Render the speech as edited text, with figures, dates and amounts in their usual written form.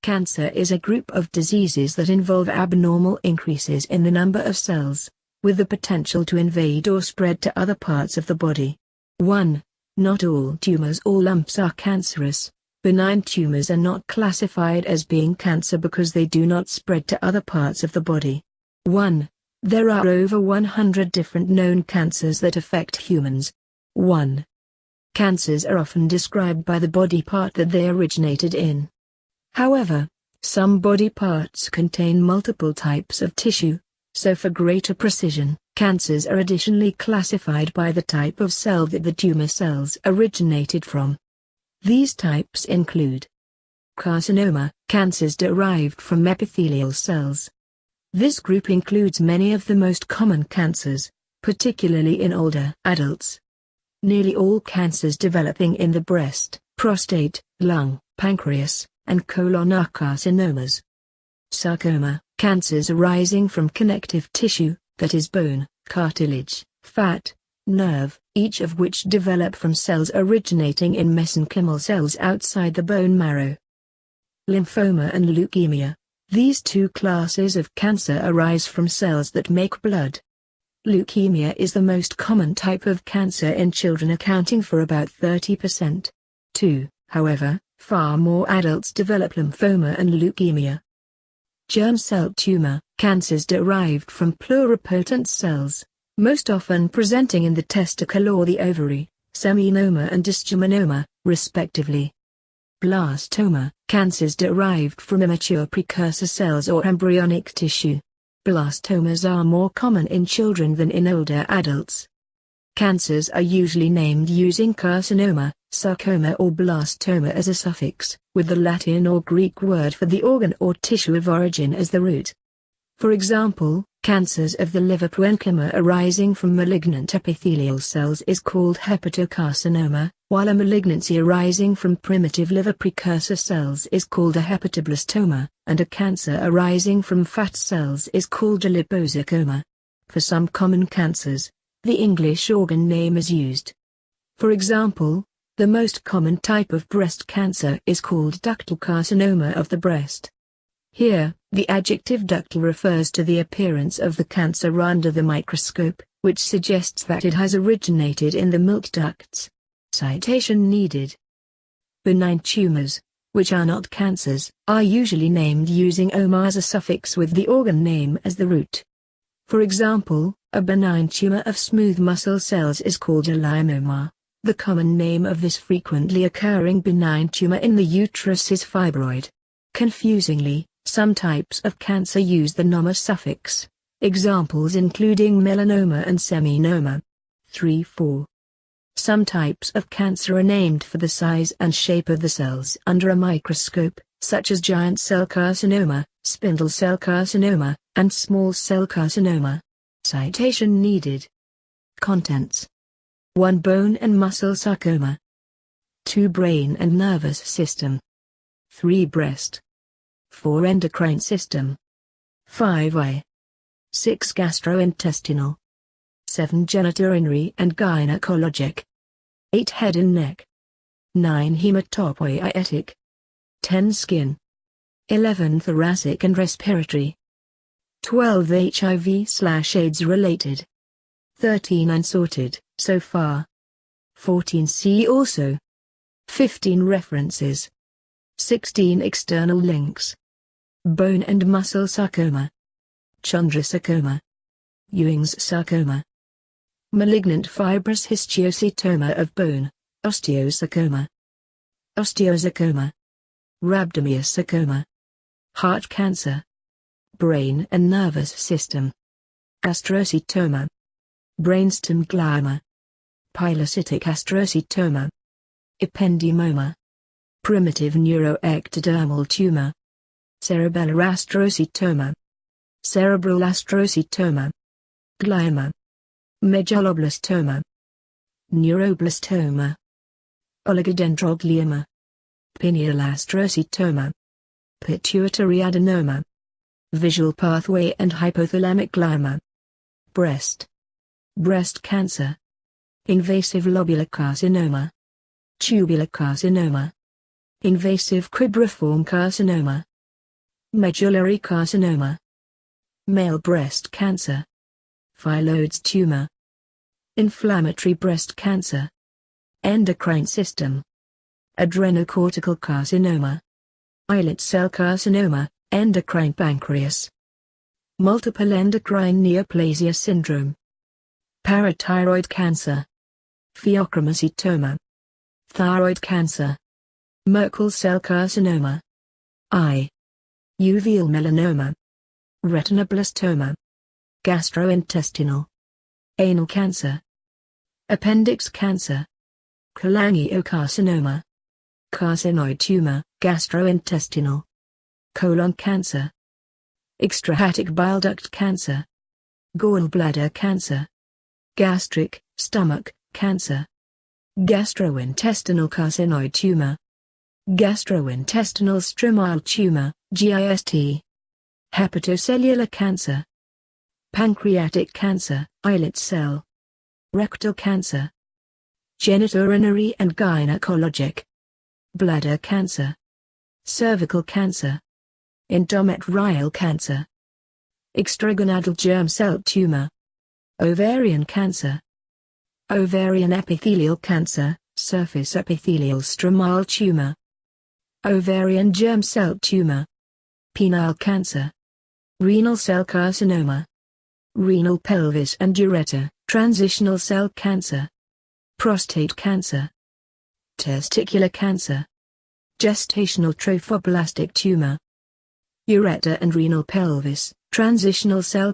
Cancer is a group of diseases that involve abnormal increases in the number of cells, with the potential to invade or spread to other parts of the body. 1. Not all tumors or lumps are cancerous. Benign tumors are not classified as being cancer because they do not spread to other parts of the body. 1. There are over 100 different known cancers that affect humans. 1. Cancers are often described by the body part that they originated in. However, some body parts contain multiple types of tissue, so for greater precision, cancers are additionally classified by the type of cell that the tumor cells originated from. These types include carcinoma, cancers derived from epithelial cells. This group includes many of the most common cancers, particularly in older adults. Nearly all cancers developing in the breast, prostate, lung, pancreas, and colon are carcinomas. Sarcoma, cancers arising from connective tissue, that is bone, cartilage, fat, nerve, each of which develop from cells originating in mesenchymal cells outside the bone marrow. Lymphoma and leukemia. These two classes of cancer arise from cells that make blood. Leukemia is the most common type of cancer in children, accounting for about 30%. 2. However, far more adults develop lymphoma and leukemia. Germ cell tumor, cancers derived from pluripotent cells, most often presenting in the testicle or the ovary, seminoma and dysgeminoma, respectively. Blastoma, cancers derived from immature precursor cells or embryonic tissue. Blastomas are more common in children than in older adults. Cancers are usually named using carcinoma, sarcoma or blastoma as a suffix, with the Latin or Greek word for the organ or tissue of origin as the root. For example, cancers of the liver parenchyma arising from malignant epithelial cells is called hepatocarcinoma, while a malignancy arising from primitive liver precursor cells is called a hepatoblastoma, and a cancer arising from fat cells is called a liposarcoma. For some common cancers, the English organ name is used. For example, the most common type of breast cancer is called ductal carcinoma of the breast. Here, the adjective ductal refers to the appearance of the cancer under the microscope, which suggests that it has originated in the milk ducts. Citation needed. Benign tumors, which are not cancers, are usually named using -oma as a suffix with the organ name as the root. For example, a benign tumor of smooth muscle cells is called a lymphoma. The common name of this frequently occurring benign tumor in the uterus is fibroid. Confusingly, some types of cancer use the -noma suffix. Examples including melanoma and seminoma. 3-4. Some types of cancer are named for the size and shape of the cells under a microscope, such as giant cell carcinoma, spindle cell carcinoma, and small cell carcinoma. Citation needed. Contents: 1. Bone and muscle sarcoma. 2. Brain and nervous system. 3. Breast. 4. Endocrine system. 5. Eye. 6. Gastrointestinal. 7. Genitourinary and gynecologic. 8. Head and neck. 9. Hematopoietic. 10. Skin. 11. Thoracic and respiratory. 12. HIV/AIDS related. 13. Unsorted, so far. 14. See also. 15. References. 16. External links. Bone and muscle sarcoma. Chondrosarcoma. Ewing's sarcoma. Malignant fibrous histiocytoma of bone, osteosarcoma. Osteosarcoma. Rhabdomyosarcoma. Heart cancer. Brain and nervous system. Astrocytoma. Brainstem glioma. Pilocytic astrocytoma. Ependymoma. Primitive neuroectodermal tumor. Cerebellar astrocytoma. Cerebral astrocytoma. Glioma. Megaloblastoma. Neuroblastoma. Oligodendroglioma. Pineal astrocytoma. Pituitary adenoma. Visual pathway and hypothalamic glioma. Breast. Breast cancer. Invasive lobular carcinoma. Tubular carcinoma. Invasive cribriform carcinoma. medullary carcinoma, male breast cancer, phyllodes tumor, inflammatory breast cancer, endocrine system, adrenocortical carcinoma, islet cell carcinoma, endocrine pancreas, multiple endocrine neoplasia syndrome, parathyroid cancer, pheochromocytoma, thyroid cancer, Merkel cell carcinoma, eye, uveal melanoma, retinoblastoma, gastrointestinal, anal cancer, appendix cancer, cholangiocarcinoma, carcinoid tumor, gastrointestinal, colon cancer, extrahepatic bile duct cancer, gallbladder cancer, gastric, stomach, cancer, gastrointestinal carcinoid tumor, gastrointestinal stromal tumor, GIST, hepatocellular cancer, pancreatic cancer, islet cell, rectal cancer, genitourinary and gynecologic, bladder cancer, cervical cancer, endometrial cancer, extragonadal germ cell tumor, ovarian cancer, ovarian epithelial cancer, surface epithelial stromal tumor, ovarian germ cell tumor, penile cancer, renal cell carcinoma, renal pelvis and ureter, transitional cell cancer, prostate cancer, testicular cancer, gestational trophoblastic tumor, ureter and renal pelvis, transitional cell